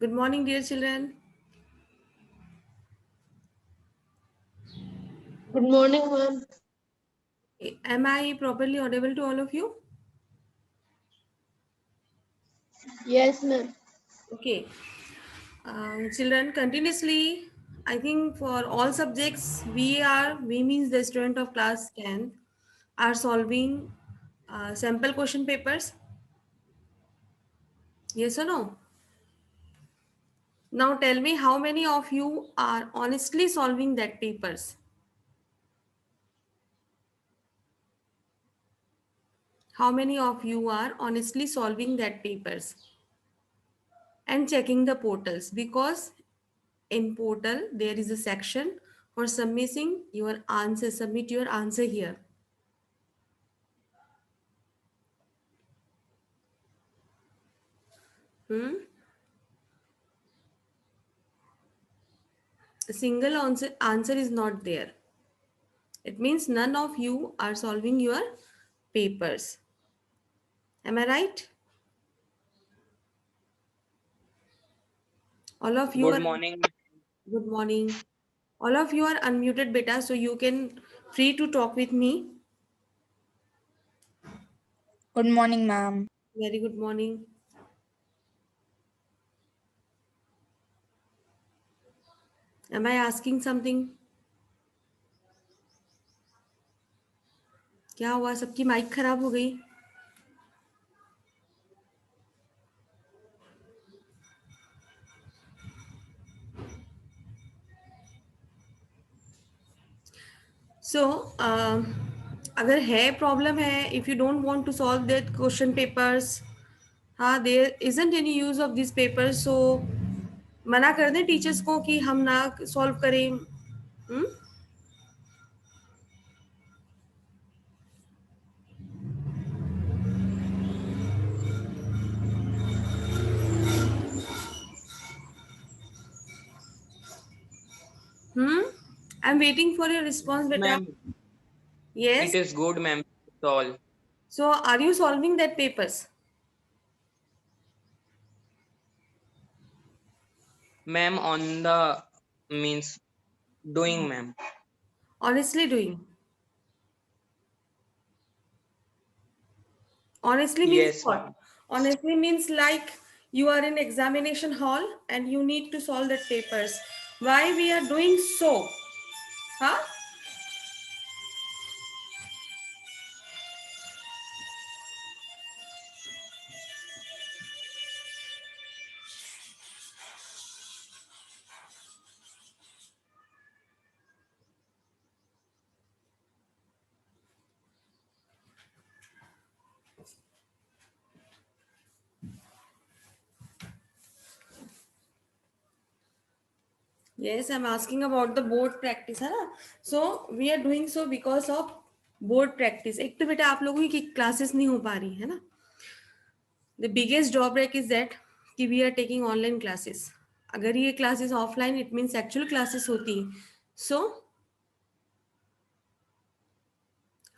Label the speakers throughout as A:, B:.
A: Good morning, dear children.
B: Good morning, ma'am.
A: Am I properly audible to all of you?
B: Yes, ma'am.
A: Okay. Children, continuously, I think for all subjects, we means the student of class 10 are solving sample question papers. Yes or no? Now tell me how many of you are honestly solving that papers? How many of you are honestly solving that papers and checking the portals? Because in portal there is a section for submitting your answer. Submit your answer here. A single answer is not there. It means none of you are solving your papers. Am I right? All of you
C: Good
A: are.
C: morning.
A: Good morning. All of you are unmuted, beta, so you can free to talk with me.
D: Good morning, ma'am.
A: Very good morning. Am I asking something? क्या हुआ? सबकी mic खराब हो गई? सो अगर है problem है, if you don't want to solve that question papers, हाँ, there isn't any use of this paper, so मना कर दें टीचर्स को कि हम ना सॉल्व करें. Hmm. I am waiting for your response बेटा.
C: Ma'am, it
A: yes.
C: is good, ma'am. That's all.
A: So are you solving that papers?
C: Ma'am, on the means doing, ma'am.
A: Honestly doing. Honestly means
C: Yes,
A: what?
C: ma'am.
A: Honestly means like you are in examination hall and you need to solve that papers. Why we are doing so? Huh? Yes, I'm asking about the board practice, है ना? So we are doing so because of board practice. एक तो बेटा आप लोगों की classes नहीं हो पा रही है ना? The biggest drawback is that कि we are taking online classes. अगर ये classes offline, it means actual classes होती. So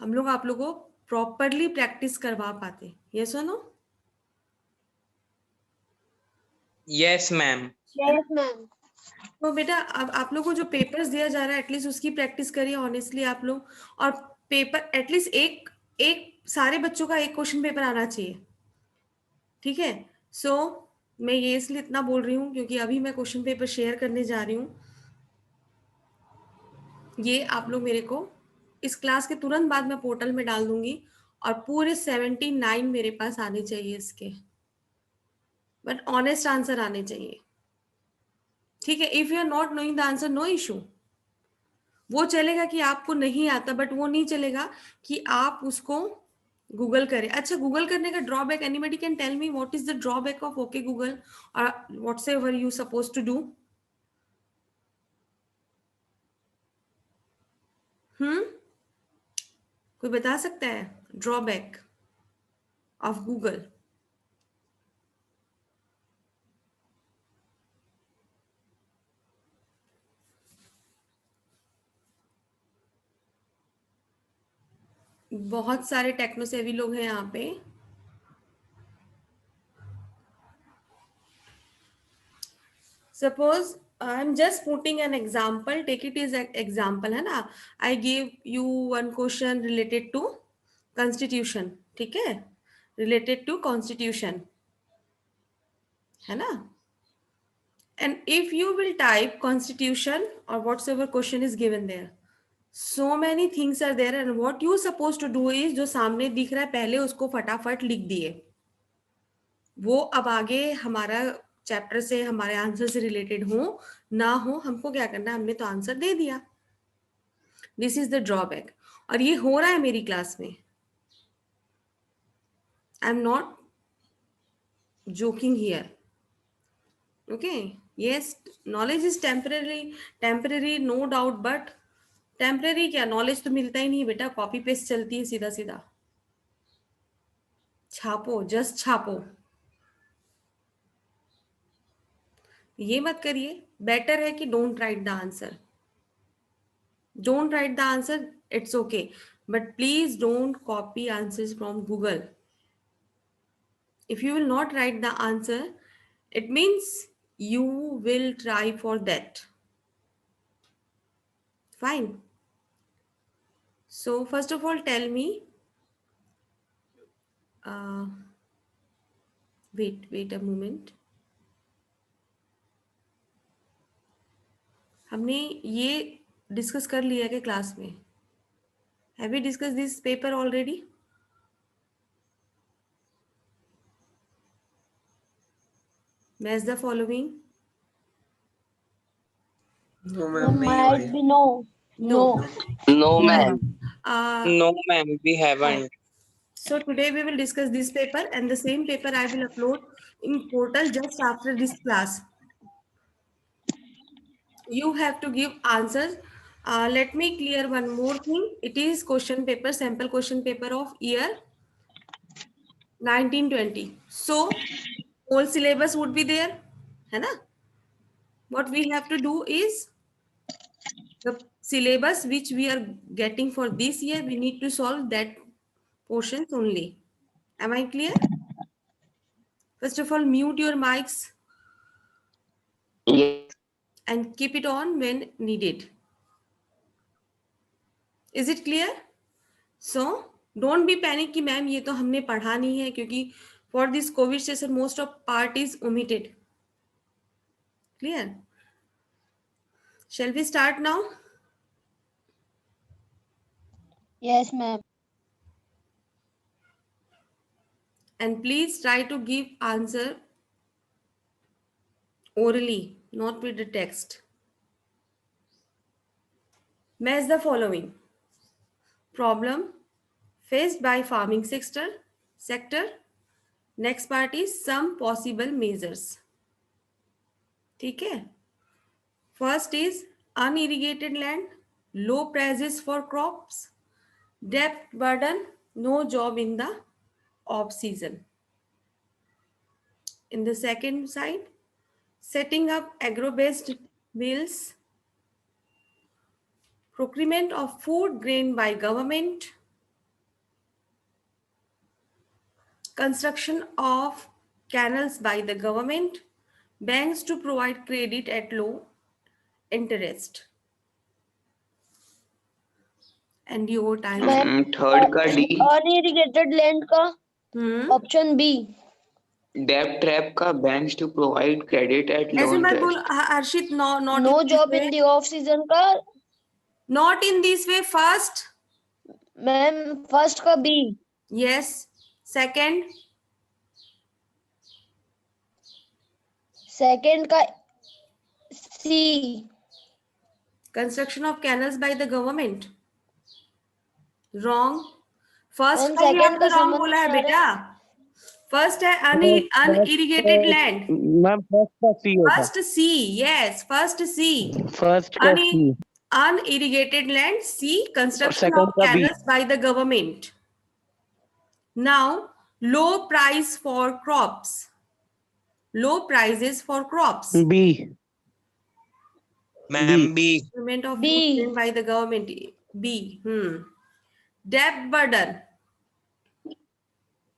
A: हम लोग आप लोगों को प्रॉपरली प्रैक्टिस करवा पाते. Yes or no?
C: Yes, ma'am.
A: है ना?
B: Yes, ma'am.
A: तो बेटा अब आप लोग को जो पेपर्स दिया जा रहा है एटलीस्ट उसकी प्रैक्टिस करिए ऑनेस्टली आप लोग. और पेपर एटलीस्ट एक एक सारे बच्चों का एक क्वेश्चन पेपर आना चाहिए. ठीक है. सो मैं ये इसलिए इतना बोल रही हूँ क्योंकि अभी मैं क्वेश्चन पेपर शेयर करने जा रही हूँ. ये आप लोग मेरे को इस क्लास के तुरंत बाद मैं पोर्टल में डाल दूंगी और पूरे 79 मेरे पास आने चाहिए इसके. बट ऑनेस्ट आंसर आने चाहिए. ठीक है. If you are not knowing the answer, no issue. वो चलेगा कि आपको नहीं आता, बट वो नहीं चलेगा कि आप उसको गूगल करें. अच्छा, गूगल करने का drawback, anybody can tell me what is the drawback of okay Google और whatsoever you suppose to do? Hmm. कोई बता सकता है ड्रॉबैक ऑफ गूगल? बहुत सारे टेक्नो सेवी लोग हैं यहाँ पे. Suppose I'm just putting an example. Take it as an example, है ना? I gave you one question related to constitution. ठीक है? Related to constitution, है ना? And if you will type constitution or whatsoever question is given there, so many things are there, and what you supposed to do is जो सामने दिख रहा है पहले उसको फटाफट लिख दिए. वो अब आगे हमारा चैप्टर से हमारे आंसर से रिलेटेड हो ना हो, हमको क्या करना है, हमने तो आंसर दे दिया. This is the drawback. और ये हो रहा है मेरी क्लास में. I am not joking here. Okay, yes, knowledge is temporary no doubt, but temporary क्या, नॉलेज तो मिलता ही नहीं बेटा, कॉपी पेस्ट चलती है सीधा सीधा. छापो, जस्ट छापो. ये मत करिए. बेटर है कि don't write the answer. Don't write the answer, it's okay, but please don't copy answers from Google. If you will not write the answer, it means you will try for that. Fine. So first of all, tell me, wait a moment. हमने ये discuss कर लिया है class में? Have we discussed this paper already? Match the following.
C: No, ma'am.
B: Might be no.
A: No.
C: No, ma'am.
A: Uh,
C: No, ma'am. We haven't.
A: So today we will discuss this paper, and the same paper I will upload in portal just after this class. You have to give answers. Let me clear one more thing. It is question paper, sample question paper of year 1920. So whole syllabus would be there, है ना? What we have to do is the syllabus which we are getting for this year, we need to solve that portions only. Am I clear? First of all, mute your mics
C: Yes.
A: and keep it on when needed. Is it clear? So don't be panic कि ma'am ये तो हमने पढ़ा नहीं है, क्योंकि for this COVID session most of part is omitted. Clear? Shall we start now?
B: Yes, ma'am.
A: And please try to give answer orally, not with the text. Match the following. Problem faced by farming sector. Next part is some possible measures. ठीक है? First is unirrigated land, low prices for crops, debt burden, no job in the off season. In the second side, setting up agro-based mills, procurement of food grain by government, construction of canals by the government, banks to provide credit at low interest. And your time.
B: Ma'am,
C: Third का D.
B: unirrigated land का option B.
C: Debt trap का banks to provide credit at low
A: ऐसे मत बोल
C: interest.
A: Harshit. not
B: No
A: in
B: job
A: this
B: in
A: way.
B: the off season का.
A: Not in this way. First,
B: Ma'am, first का B.
A: yes. Second,
B: Second का C.
A: construction of canals by the government. Wrong. First
B: Ma'am,
A: का ही
B: second
A: आपने
B: का
A: wrong
B: समझ
A: बोला है
B: में आ रहा
A: बेटा. First है unirrigated land.
E: मैम फर्स्ट का सी होता
A: First C. Yes. First C.
E: First का सी
A: Unirrigated land. C. Construction
E: second
A: of
E: का B.
A: canals by the government. Now, low price for crops. Low prices for crops.
E: B
C: Ma'am B.
A: Payment of
B: B.
A: food grain by the government. B. Debt burden.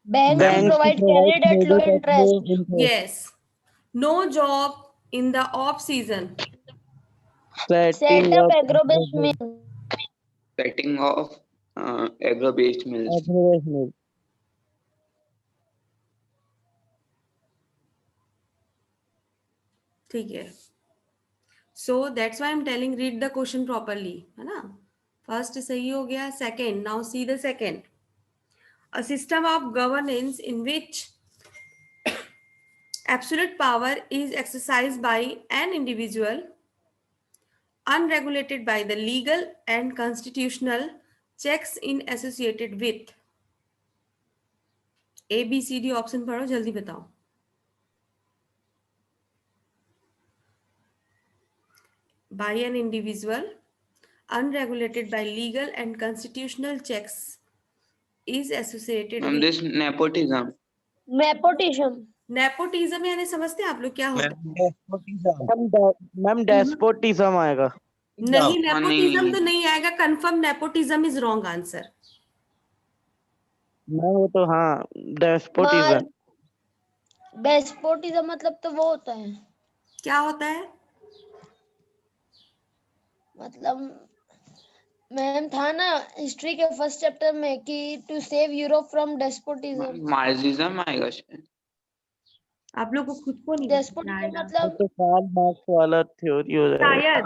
B: Banks to provide credit at low interest.
A: Yes. No job in the off season?
B: Set up agro-based mill.
C: Setting of agro-based mills.
E: Agro-based mill.
A: ठीक है. So that's why I'm telling read the question properly, है ना? First सही हो गया. Second, now see the second. A system of governance in which absolute power is exercised by an individual, unregulated by the legal and constitutional checks in associated with. A, B, C, D option पढ़ो, जल्दी बताओ. By an individual, unregulated by legal and constitutional checks, is associated
C: Ma'am,
A: with.
C: this nepotism.
B: Nepotism.
A: Nepotism यानी समझते हैं आप लोग क्या होता है?
E: मैम डेस्पोटिज्म आएगा.
A: नहीं,
C: हाँ,
A: नेपोटिज्म तो नहीं आएगा. Confirm nepotism is wrong answer.
E: Ma'am वो तो हाँ डेस्पोटिज्म.
B: डेस्पोटिज्म मतलब तो वो होता है,
A: क्या होता है?
B: मतलब मैम था ना हिस्ट्री के फर्स्ट चैप्टर में कि to save Europe from despotism.
C: Marxism आएगा शायद.
A: आप लोग को खुद को नहीं
B: डेस्पोटिज्म
A: आएगा.
E: वो
B: मतलब
E: तो कार्ल मार्क्स वाला थ्योरी हो जाएगा.
A: शायद.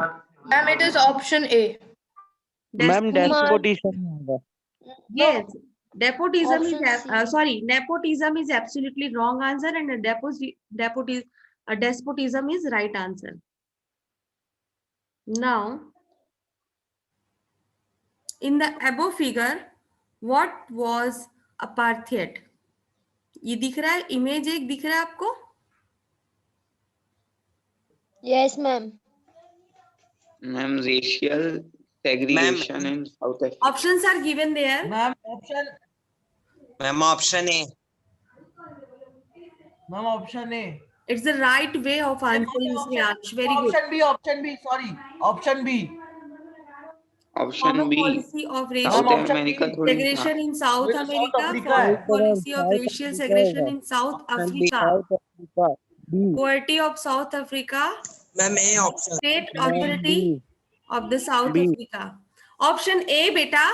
D: Ma'am, it is option A.
E: Ma'am
A: Despotism.
E: Despotism आएगा.
A: Yes. Nepotism
B: Option
A: is
B: C.
A: sorry. Nepotism is absolutely wrong answer, and despotism is right answer. Now, in the above figure, what was apartheid? ये दिख रहा है, image एक दिख रहा है आपको?
B: Yes ma'am.
C: Ma'am, racial segregation in South Africa.
A: Options are given there.
F: Ma'am, option A. Ma'am, option A.
A: It's the right way of answering, Shreyansh. Very good.
F: Option B, sorry. Option B.
C: Option
A: Foreign
C: B.
A: policy of racial
C: South
F: option
C: America
F: B.
C: थोड़ी था.
A: segregation in South
F: South
A: America.
F: Africa
A: Foreign
F: है.
A: policy of
E: South
A: racial
E: Africa
A: segregation
E: होगा.
A: in South Africa.
E: South Africa. B.
A: Poverty of South Africa.
G: Ma'am A option.
A: State authority of the South
E: B.
A: Africa. Option A, beta.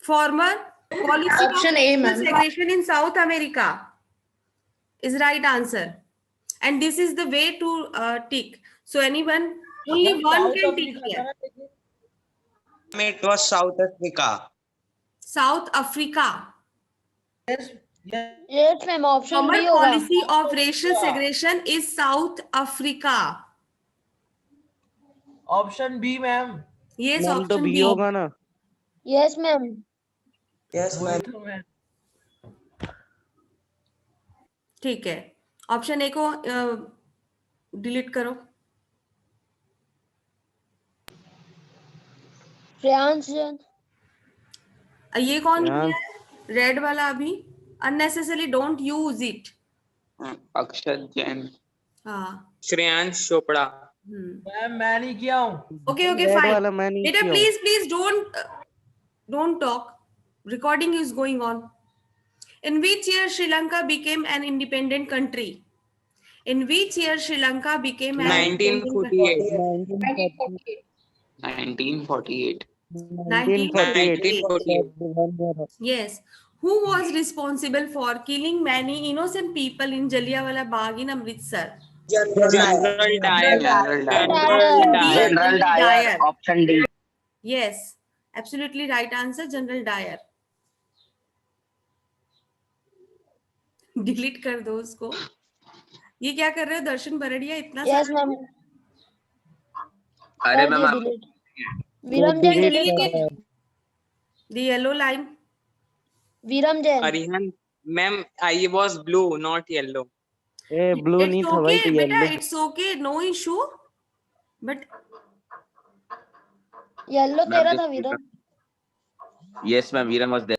A: Former policy
D: Option
A: of
D: A,
A: racial
D: ma'am.
A: segregation in South America is right answer. And this is the way to tick. So anyone, only one can tick here.
G: It was South Africa.
A: South Africa.
F: Yes.
B: Yes ma'am option
A: Former
B: B होगा.
A: policy of racial segregation is South Africa.
F: Option B, ma'am.
A: Yes,
E: ma'am तो
A: option
E: B
A: B.
E: होगा ना.
B: Yes ma'am.
G: Yes,
F: वही
G: ma'am.
F: तो मैं.
A: ठीक है. Option A को डिलीट करो.
B: श्रेयांश जैन.
A: ये कौन
E: यहाँ-
A: किया है? रेड वाला अभी. Unnecessarily don't use it.
C: अक्षत जैन.
A: हाँ.
G: श्रेयांश चोपड़ा.
F: मैम मैं नहीं किया हूँ.
A: Okay,
E: Red
A: fine.
E: वाला मैं नहीं
A: Beta,
E: किया हूँ.
A: please don't talk. Recording is going on. In which year Sri Lanka became an independent country? In which year Sri Lanka became an
G: 1948.
E: 1948.
C: 1948.
A: 1948. Yes. Who was responsible for killing many innocent people in Jallianwala Bagh in Amritsar?
G: General Dyer.
C: General Dyer. Option D.
A: Yes, absolutely right answer. General Dyer. Delete कर दो उसको. ये क्या कर रहे हो दर्शन बरड़िया? इतना
B: yes ma'am.
C: अरे मैम आप
B: Viram Jain delete.
A: The yellow line.
B: Viram Jain.
G: Arihant. Ma'am I was blue not yellow.
E: ए ब्लू नहीं
A: It's
E: था भाई,
A: okay,
E: तो
A: beta.
E: Yellow.
A: It's okay. No issue. But
B: yellow तेरा था विरम.
H: Yes, ma'am. Viram was there.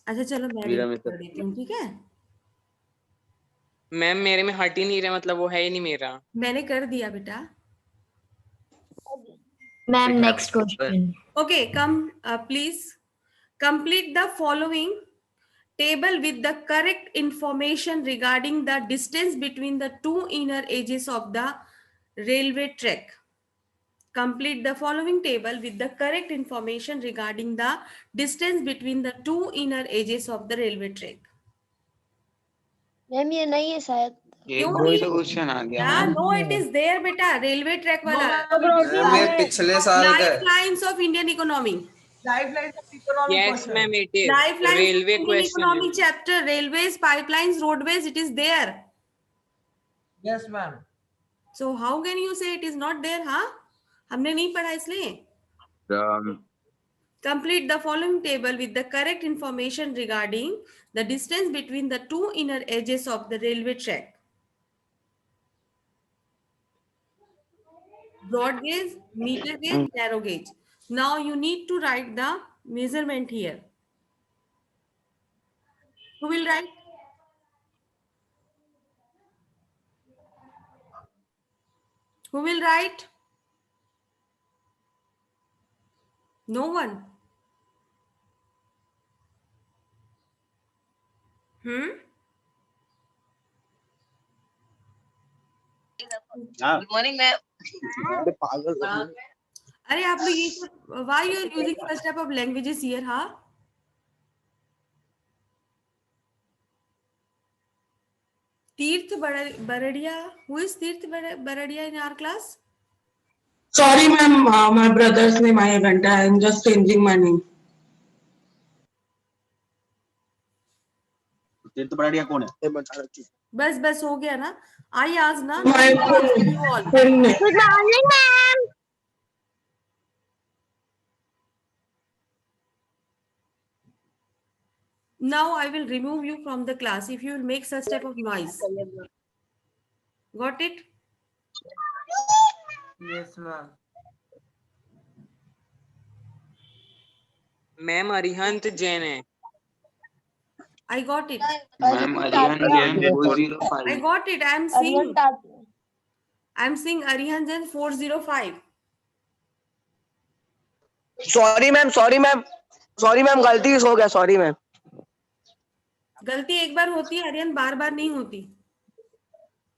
A: अच्छा चलो मैं
H: Viram
A: delete
H: is the-
A: कर देती हूँ. ठीक है.
G: मैम मेरे में हट ही नहीं रहा, मतलब वो है ही नहीं मेरा.
A: मैंने कर दिया बेटा.
H: Ma'am, next question.
A: Okay, come please complete the following table with the correct information regarding the distance between the two inner edges of the railway track. Complete the following table with the correct information regarding the distance between the two inner edges of the railway track.
B: Ma'am ये नहीं है शायद।
C: एक वही तो question आ गया ma'am.
A: No, it is there बेटा, railway track वाला।
I: मैम ये पिछले साल का
A: life lines of Indian economy.
F: Lifelines of economic
G: Yes,
F: question.
G: ma'am, it is.
A: Life lines
G: Railway
A: of Indian
G: question.
A: economy chapter, railways, pipelines, roadways, it is there.
F: Yes, ma'am.
A: So how can you say it is not there, हाँ? हमने नहीं पढ़ा इसलिए। Complete the following table with the correct information regarding the distance between the two inner edges of the railway track. Broad gauge, meter gauge, narrow gauge. Now you need to write the measurement here. Who will write? Who will write? No one.
H: Good morning, ma'am.
A: अरे आप लोग ये सब why you are using such type of languages here, हाँ? Tirth Baradia. Who is Tirth Baradia in our class?
J: Sorry, ma'am. My brother's name I haven't. I am just changing my name.
H: तीर्थ बराड़िया कौन है?
A: बस हो गया ना? I asked ना.
J: My
A: you all.
J: friend name.
B: Good morning, ma'am.
A: Now I will remove you from the class if you will make such type of noise. Got it?
F: Yes, ma'am.
G: Ma'am Arihant Jain है।
A: I got it.
C: Ma'am Arihant Jain 405।
A: I got it. I am seeing Arihan Jain 405.
K: Sorry ma'am गलती हो गया, sorry ma'am.
A: गलती एक बार होती है आर्यन, बार बार नहीं होती।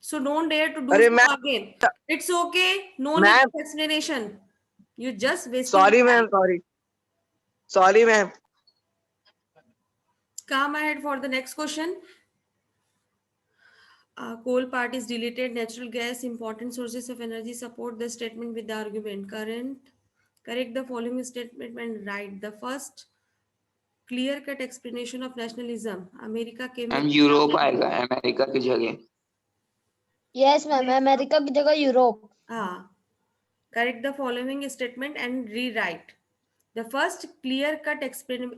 A: So don't dare to do
K: अरे
A: so again. It's okay. No need of explanation. You just wasted.
K: Sorry ma'am, sorry ma'am.
A: Come ahead for the next question. Coal part is deleted. Natural gas, important sources of energy. Support the statement with the argument. Correct the following statement and write the first clear cut explanation of nationalism. America के
C: ma'am Europe आएगा America की जगह।
B: Yes, ma'am. America की जगह Europe.
A: हाँ। Correct the following statement and rewrite. The first clear cut expression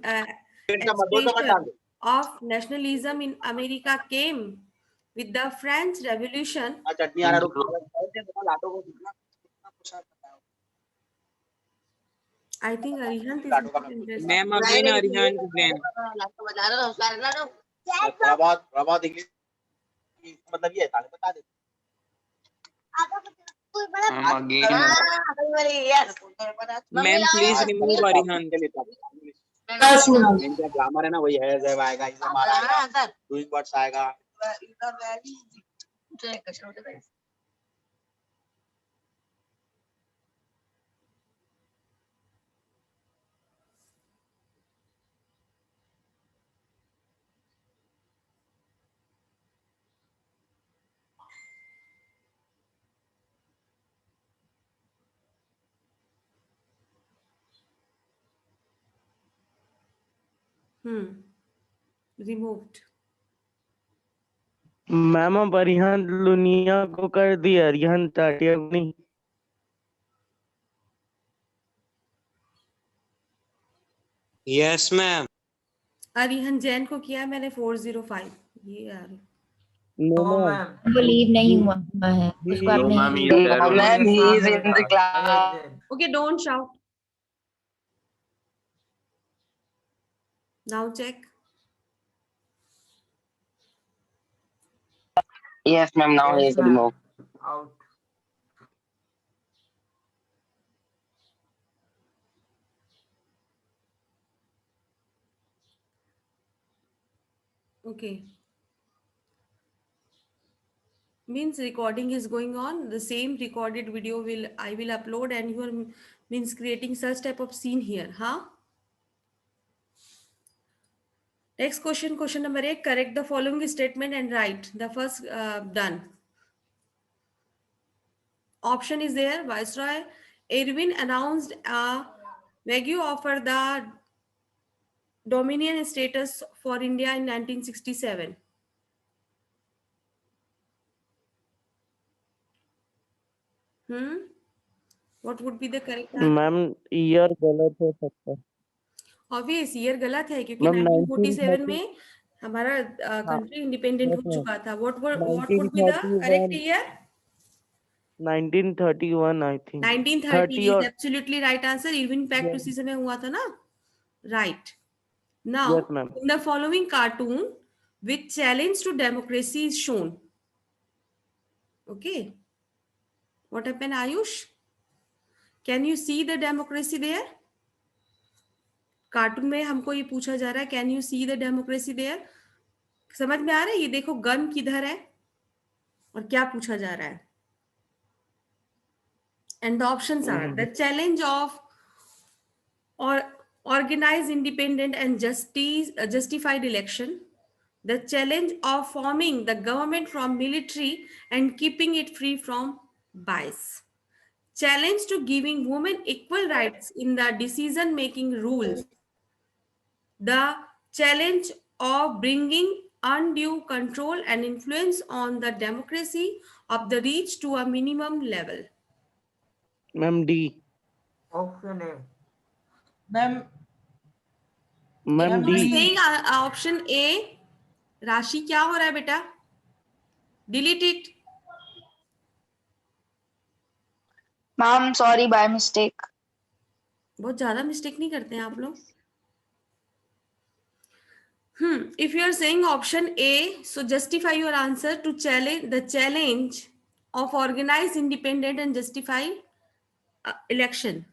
A: of nationalism in America came with the French Revolution. I think Arihant is interested.
G: Ma'am again Arihant Jain.
H: बहुत English मतलब ये था, बता दे।
G: Ma'am please remove Arihant.
H: Grammar है ना, वही है जब आएगा इसमें हमारा डूइंग वर्ड्स आएगा।
A: Removed.
E: मैम अब अरिहंत लुनिया को कर दिया, अरिहंत टाटिया को नहीं।
G: Yes ma'am.
A: अरिहंत जैन को किया मैंने 405। ये यार
F: No, ma'am.
I: believe नहीं हुआ है उसको आपने
K: ma'am he is in the class.
A: Okay, don't shout. Now check.
K: Yes ma'am, now he is remove.
F: Out.
A: Okay. Means recording is going on. The same recorded video I will upload, and you are means creating such type of scene here, huh? Next question, question number 8. Correct the following statement and write. The first done. Option is there. Viceroy Irwin announced a vague offer the Dominion status for India in 1967. What would be the correct answer?
E: Ma'am year गलत हो सकता है
A: obvious year गलत है क्योंकि
E: ma'am
A: 1947
E: 1930
A: में हमारा
E: हाँ
A: कंट्री इंडिपेंडेंट
E: यस
A: हो
E: मैम
A: चुका था. What would be the correct
E: 1931
A: year?
E: 1931 I think
A: 1930
E: 30
A: is
E: और
A: absolutely right answer. Irwin pact उसी समय हुआ था ना. Right. Now,
E: yes ma'am
A: in the following cartoon, which challenge to democracy is shown. Okay. What happened, Ayush? Can you see the democracy there? Cartoon में हमको ये पूछा जा रहा है, can you see the democracy there? समझ में आ रहा है? ये देखो गन किधर है और क्या पूछा जा रहा है. And the options are the challenge of और organized independent and justified election, the challenge of forming the government from military and keeping it free from bias, challenge to giving women equal rights in the decision making rules, the challenge of bringing undue control and influence on the democracy of the rich to a minimum level.
E: Ma'am D
F: Option A. Ma'am,
E: ma'am
A: If you are
E: D
A: saying option A, राशि क्या हो रहा है बेटा? Delete it.
I: Ma'am sorry by mistake.
A: बहुत ज्यादा mistake नहीं करते हैं आप लोग. If you are saying option A, so justify your answer to challenge the challenge of organized, independent, and justified election.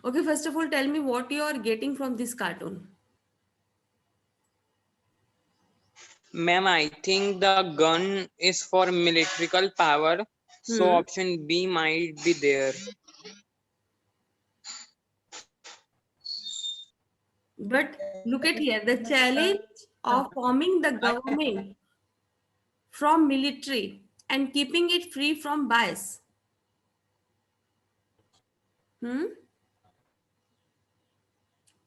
A: Okay, first of all, tell me what you are getting from this cartoon.
G: Ma'am, I think the gun is for military power, so option B might be there.
A: But look at here, the challenge of forming the government from military and keeping it free from bias.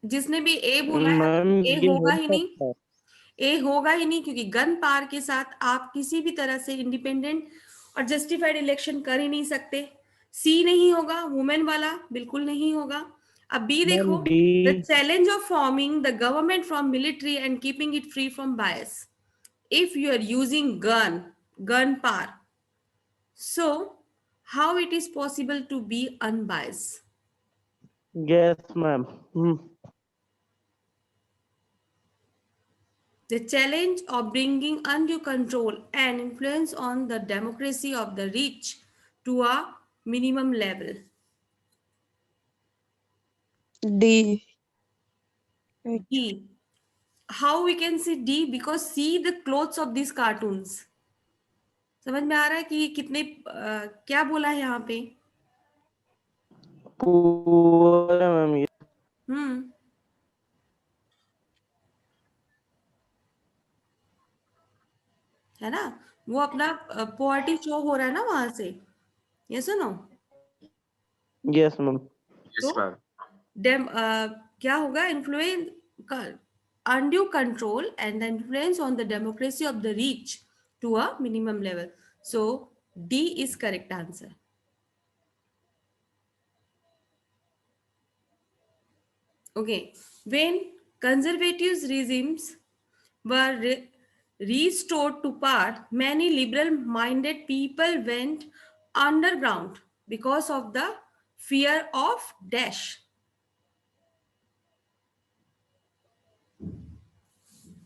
A: जिसने भी ए बोला है
E: ma'am
A: ए
E: ये
A: होगा
E: हो
A: ही नहीं.
E: सकता है
A: ए होगा ही नहीं क्योंकि गन पावर के साथ आप किसी भी तरह से इंडिपेंडेंट और जस्टिफाइड इलेक्शन कर ही नहीं सकते. सी नहीं होगा, वुमेन वाला बिल्कुल नहीं होगा. अब बी
E: मैम
A: देखो,
E: D
A: the challenge of forming the government from military and keeping it free from bias. If you are using gun power, so how it is possible to be unbiased?
E: Yes ma'am
A: The challenge of bringing undue control and influence on the democracy of the rich to a minimum level.
I: D.
A: D. How we can see D? Because see the clothes of these cartoons. समझ में आ रहा है कि ये कितने क्या बोला है यहाँ पे?
E: पूरा मैम ये
A: है ना, वो अपना पॉवर्टी शो हो रहा है ना वहां से. ये सुनो
E: यस मैम
A: तो क्या होगा? Influence undue control and the influence on the democracy of the rich to a minimum level. So D is correct answer. Okay, when conservative regimes were restored to power, many liberal-minded people went underground because of the fear of dash.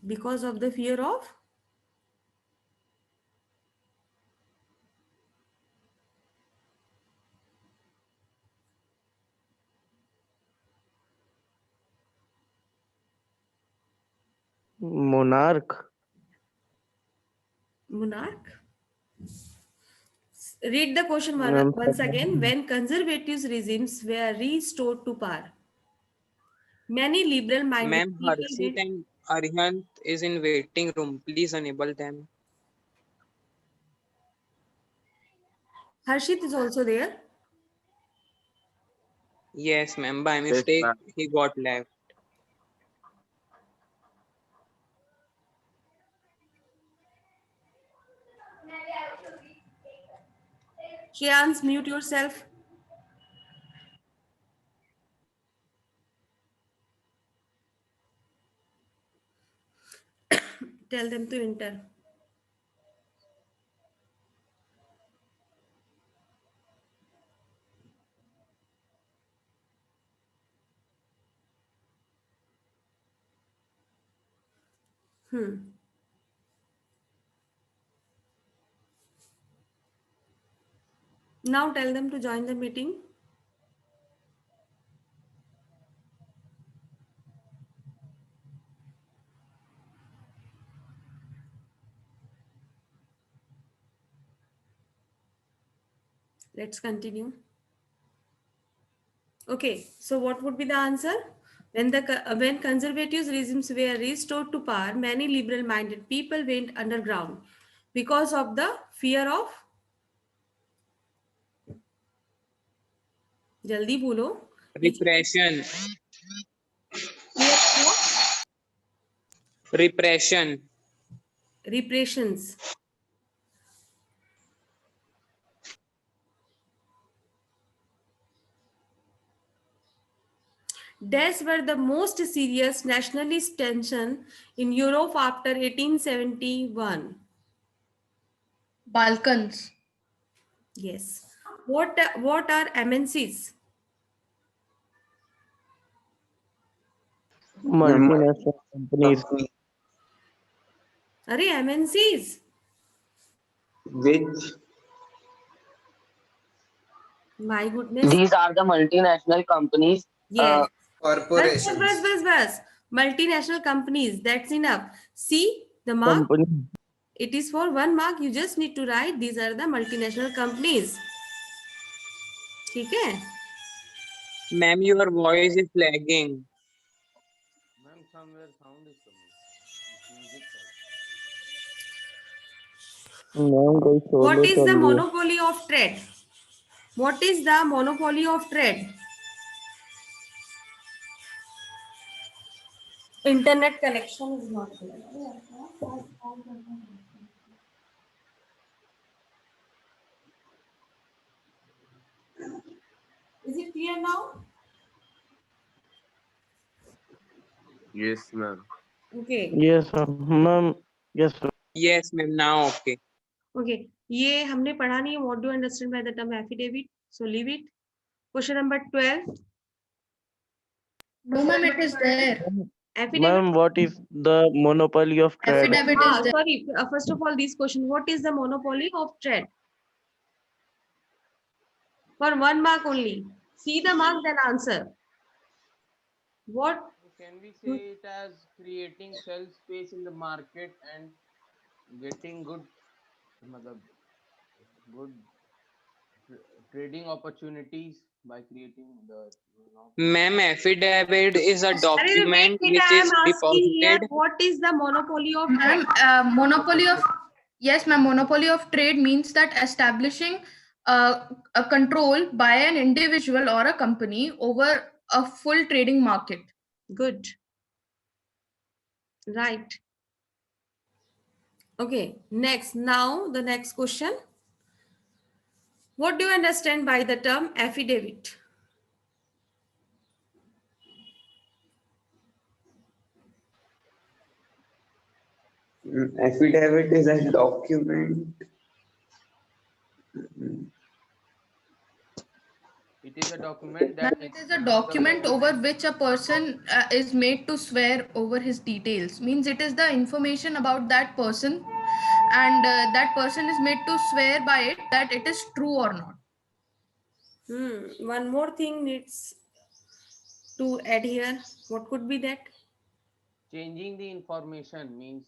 A: Because of the fear of
E: Monarch.
A: Monarch. Read the question
E: Ma'am,
A: once again. When conservative regimes were restored to power, many liberal-minded
G: Ma'am,
A: people
G: Harshit
A: went.
G: and Arihant is in waiting room. Please enable them.
A: Harshit is also there.
G: Yes, ma'am. By
H: Yes,
G: mistake,
H: ma'am.
G: he got left.
A: Shreyans, mute yourself. Tell them to enter. Now tell them to join the meeting. Let's continue. Okay, so what would be the answer? When conservative regimes were restored to power, many liberal-minded people went underground because of the fear of. जल्दी बोलो.
G: Repression.
A: Fear of what?
G: Repression.
A: Repressions. Deaths were the most serious nationalist tension in Europe after 1871.
D: Balkans.
A: Yes. What are MNCs?
E: multinational companies.
A: Are MNCs?
C: Which
A: My goodness.
K: These are the multinational companies.
A: Yes.
C: corporations?
A: Bas. Multinational companies. That's enough. See the mark.
E: Company.
A: It is for 1 mark. You just need to write these are the multinational companies. ठीक है?
G: Ma'am, your voice is lagging.
E: Ma'am, somewhere sound is coming.
A: What is the monopoly of trade? What is the monopoly of trade? Internet connection is not there. Is it clear now?
H: Yes, ma'am.
A: Okay.
E: Yes, ma'am. Yes, sir.
G: Yes, ma'am. Now okay.
A: Okay. ये हमने पढ़ा नहीं है. What do you understand by the term affidavit? So leave it. Question number 12.
D: No, ma'am, it is there.
A: Affidavit.
E: Ma'am, what is the monopoly of trade?
D: Affidavit is there.
A: Sorry. First of all, this question. What is the monopoly of trade? For 1 mark only. See the mark, then answer. What?
E: Can we say it as creating shelf space in the market and getting good trading opportunities by creating the
G: Ma'am, affidavit is a document
A: Wait,
G: which
A: I
G: is
A: am asking here,
G: deposited.
A: what is the monopoly of
D: Ma'am,
A: trade?
D: monopoly of, yes, ma'am, monopoly of trade means that establishing a control by an individual or a company over a full trading market.
A: Good. Right. Okay, next. Now the next question. What do you understand by the term affidavit?
C: Affidavit is a document.
E: it is a document
D: Ma'am,
E: that
D: it is a document over which a person is made to swear over his details. Means it is the information about that person, and that person is made to swear by it that it is true or not.
A: One more thing needs to add here. What could be that?
E: changing the information means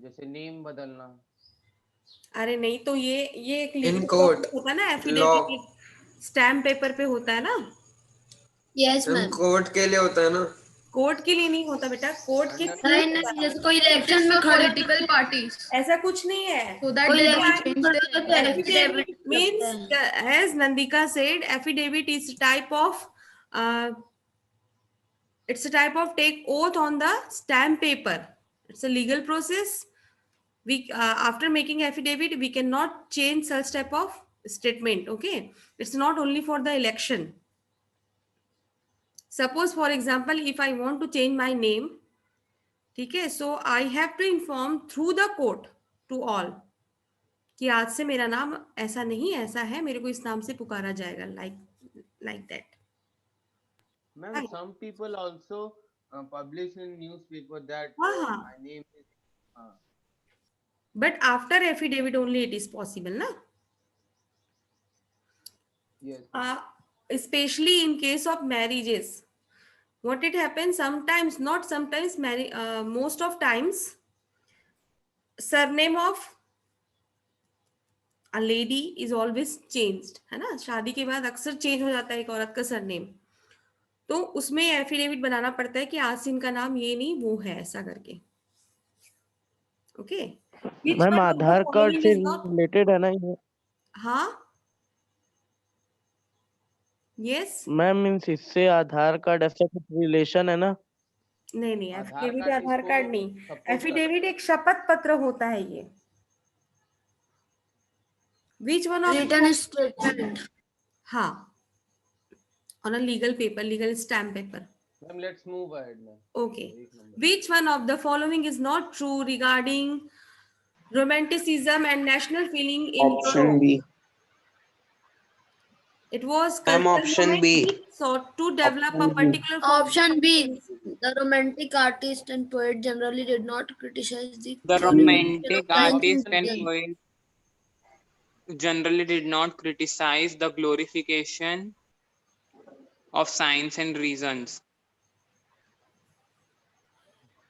E: जैसे name बदलना.
A: अरे नहीं तो ये एक
L: In
A: legal
L: court,
A: होता है ना,
L: law.
A: एफिडेविट स्टैम्प पेपर पे होता है ना.
B: Yes
L: ma'am
B: ma'am.
L: कोर्ट के लिए होता है ना.
A: कोर्ट के लिए नहीं होता बेटा, कोर्ट के थ्रू
B: नहीं
A: होता
B: नहीं,
A: है.
B: जैसे कोई इलेक्शन में खड़े
D: Political parties.
A: ऐसा कुछ नहीं है.
D: So that
B: कोई
D: they
B: इलेक्शन
D: don't
B: में
D: change
B: खड़े
D: their
B: होते हैं,
A: Affidavit
B: affidavit
A: means,
B: लगता है.
A: as Nandika said, affidavit is a type of it's a type of take oath on the stamp paper. It's a legal process. We after making affidavit, we cannot change such type of statement. Okay, it's not only for the election. Suppose, for example, if I want to change my name, okay, so I have to inform through the court to all कि आज से मेरा नाम ऐसा नहीं ऐसा है, मेरे को इस नाम से पुकारा जाएगा, like that.
E: Ma'am,
A: Right.
E: some people also publish in newspaper that
A: हाँ.
E: my name is.
A: But after affidavit only it is possible, na?
E: Yes.
A: Especially in case of marriages, what it happens sometimes, not sometimes, most of times, surname of a lady is always changed, है ना. शादी के बाद अक्सर change हो जाता है एक औरत का सरनेम, तो उसमें एफिडेविट बनाना पड़ता है कि आज से इनका नाम ये नहीं वो है, ऐसा करके. ओके.
M: मैम आधार कार्ड से रिलेटेड है ना ये?
A: हाँ. यस.
M: मैम मीन्स इससे आधार कार्ड ऐसा कुछ रिलेशन है ना?
A: नहीं,
E: आधार
A: एफिडेविट
E: कार्ड
A: आधार
E: इसको
A: कार्ड नहीं.
E: support करता है.
A: एफिडेविट एक शपथ पत्र होता है ये. Which one of
B: Written statement.
A: हाँ, on a legal paper, legal stamp paper.
E: Ma'am, let's move ahead, ma'am.
A: Okay. Which one of the following is not true regarding romanticism and national feeling in
C: Option
A: Europe?
C: B.
A: It was
K: Ma'am,
A: cultural
K: option
A: movement
K: B.
A: which sought to develop a
C: Option B.
A: particular form.
B: Option B. The romantic artist and poet generally did not criticize the
G: romantic
B: glorification of
G: artist and
B: science.
G: poet generally did not criticize the glorification of science and reasons.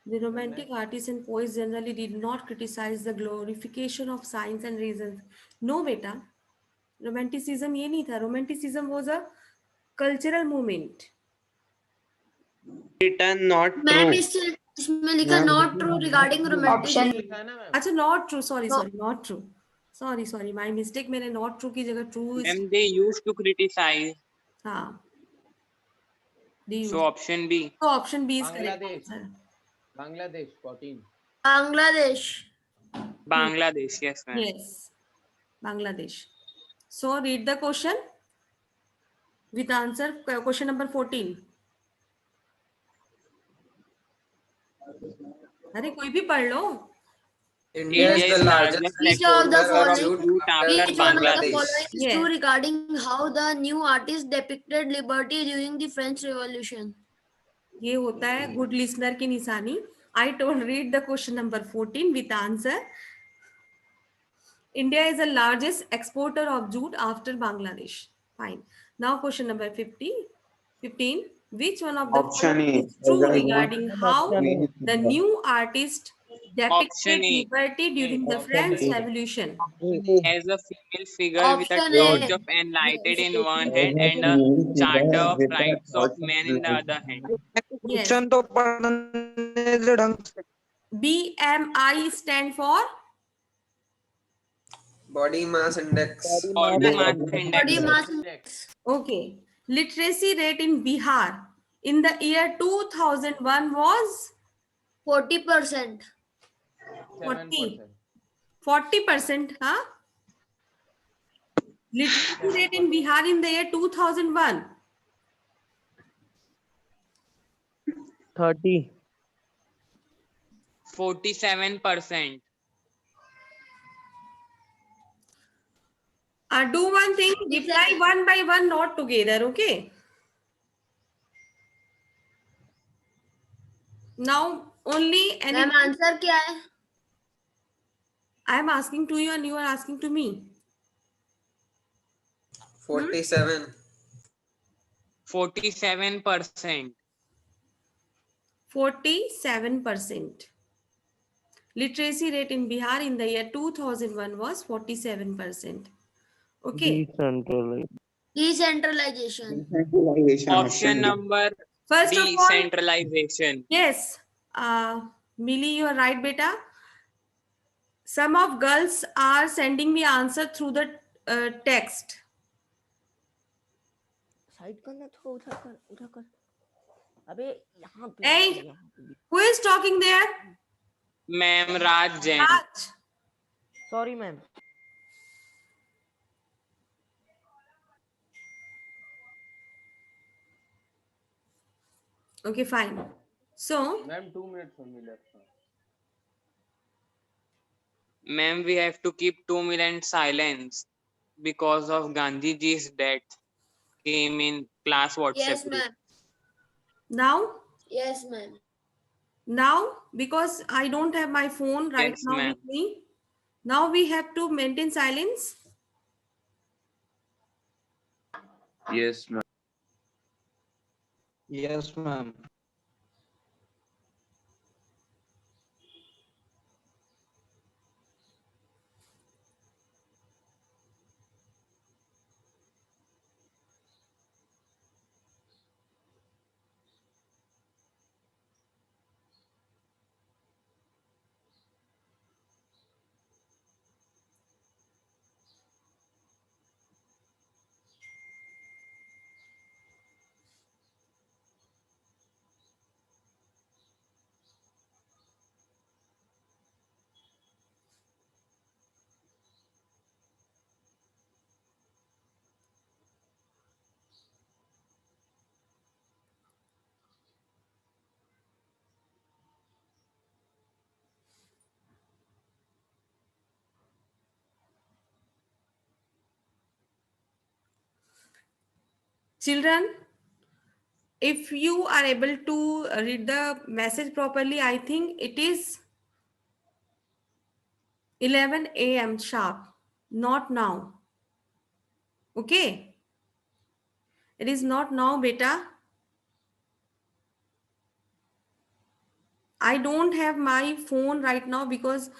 A: The romantic artists and poets generally did not criticize the glorification of science and reasons. No, beta. Romanticism ये नहीं था. Romanticism was a cultural movement.
K: Written not
B: ma'am
K: true.
B: इसमें लिखा not true regarding romanticism.
E: लिखा है ना ma'am.
A: अच्छा, not true. Sorry, not true. Sorry, my mistake. मैंने not true की जगह true.
G: And they used to criticize.
A: हाँ.
G: So option B.
A: So option B is correct.
E: Bangladesh 14.
G: Bangladesh, yes ma'am.
A: Yes, Bangladesh. So read the question with answer. Question number 14. अरे कोई भी पढ़ लो.
L: India is the largest
B: Which of the
L: exporter of
B: following
L: jute after
B: Which one of the
L: Bangladesh.
B: following is
A: Yes.
B: true regarding how the new artist depicted liberty during the French Revolution?
A: ये होता है good listener की निशानी. I told read the question number 14 with answer. India is the largest exporter of jute after Bangladesh. Fine. Now question number 15. Which one of the
C: Option
A: following
C: A.
A: is true
C: As I
A: regarding how the new artist depicted
G: Option A.
A: liberty during the French Revolution?
G: As a female figure with a
B: Option
G: torch
B: A.
G: of enlightened in one hand and a charter of rights of men in the other hand.
A: Yes.
K: Question तो पढ़ने दे ढंग से.
A: BMI stand for
L: Body mass index.
G: Body mass index.
B: Body mass index.
A: okay. Literacy rate in Bihar in the year 2001 was
B: 40%.
E: 7%.
A: 40%, huh? Literacy rate in Bihar in the year 2001.
M: 30.
G: 47%.
A: Do one thing, reply one by one, not together, okay? Now, only any.
B: Ma'am answer क्या है?
A: I am asking to you and you are asking to me.
L: 47.
G: 47%.
A: 47%. Literacy rate in Bihar in the year 2001 was 47%. Okay.
B: Decentralization.
G: Option number
A: First of all,
G: decentralization.
A: yes, Millie, you are right, beta. Some of girls are sending me answer through the text.
F: Side करना थोड़ा उधर कर अबे यहाँ पे
A: Hey, who is talking there?
G: Ma'am, Raj Jain.
A: Raj.
F: Sorry ma'am
A: Okay, fine. So,
E: Ma'am, 2 minutes only left now.
G: Ma'am, we have to keep 2 minutes silence because of Gandhi ji's death came in class WhatsApp
B: Yes,
G: group.
B: ma'am.
A: now,
B: Yes, ma'am.
A: now, because I don't have my phone right
G: Yes,
A: now
G: ma'am.
A: with me, now we have to maintain silence.
L: Yes, ma'am.
M: Yes, ma'am.
A: Children, if you are able to read the message properly, I think it is 11 a.m. sharp, not now. Okay? It is not now, beta. I don't have my phone right now because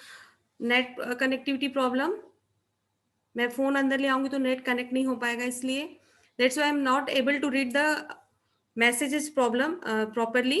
A: net connectivity problem. मैं phone अंदर ले आऊंगी तो net connect नहीं हो पाएगा, इसलिए that's why I am not able to read the messages problem properly.